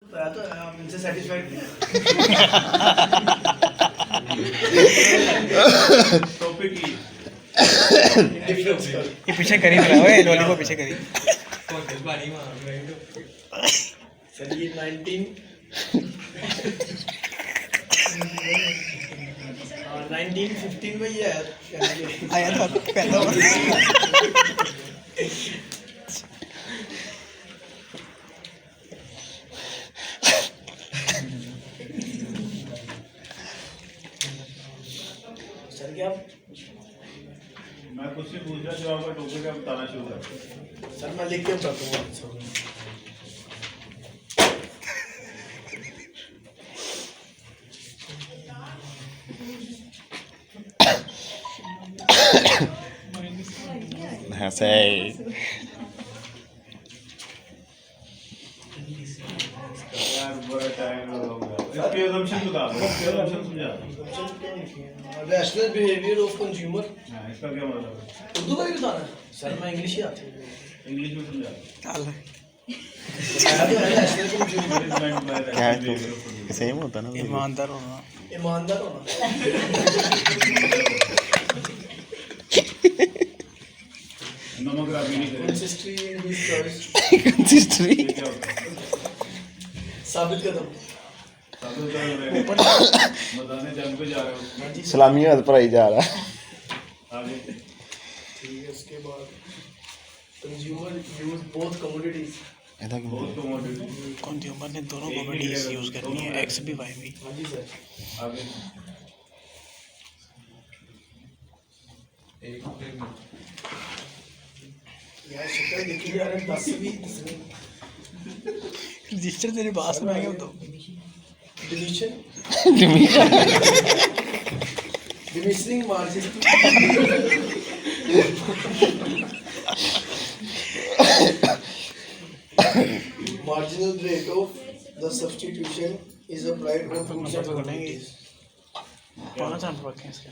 तो हम इनसे सेटिस्फाइड नहीं टॉपिक ही ये पीछे करी रहा है लॉलीपॉप पीछे करी चलिए 1915 में ये आया था पैदा हुआ सर क्या मैं कुछ से पूछ रहा जो आपका टॉपिक है बताना शुरू कर। सर मैं लिख के बताऊंगा हंसे यार बड़ा टाइम हो गया। इसके assumption बता दो। इसके assumption समझा। रैशनल बिहेवियर ऑफ कंज्यूमर हाँ, इसका क्या मतलब है? उर्दू का भी बताना है सर मैं इंग्लिश ही आती है इंग्लिश में समझा। रैशनल कंज्यूमर क्या है तो सेम होता ना ईमानदार होना ईमानदार होना नमक राबी नहीं करें। Consistency in his choice consistency ये क्या होता है? साबित कदम साबित कर रहे हैं। बताने जंग पे जा रहे हो। सलामी हाथ भराई जा रहा है आगे। ठीक है उसके बाद कंज्यूमर यूज बोथ कमोडिटीज ऐसा क्यों बहुत commodity। कंज्यूमर ने दोनों कॉमोडिटीज यूज करनी है एक्स भी वाई भी हाँ जी सर आगे। यार शक्ल देखी जा रहा है 10 भी रजिस्टर तेरे पास में आएगा तो deletion diminishing margin marginal rate of the substitution is applied on goods and commodities. पांच आंसर रखे इसके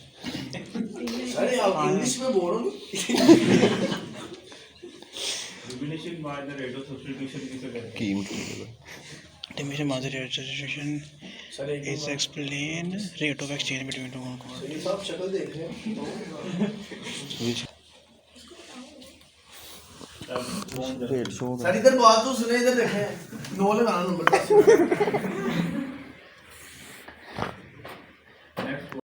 अरे आप इंग्लिश में बोल रहे हो Diminishing marginal rate of substitution किसे कहते हैं? कीमत डिमिनिशिंग मार्जिन रेट सर एक is explain rate of exchange between two sir साहब शक्ल देख रहे हैं रेट शो सर इधर बात तो सुने इधर देखें 9 लगाना नंबर 10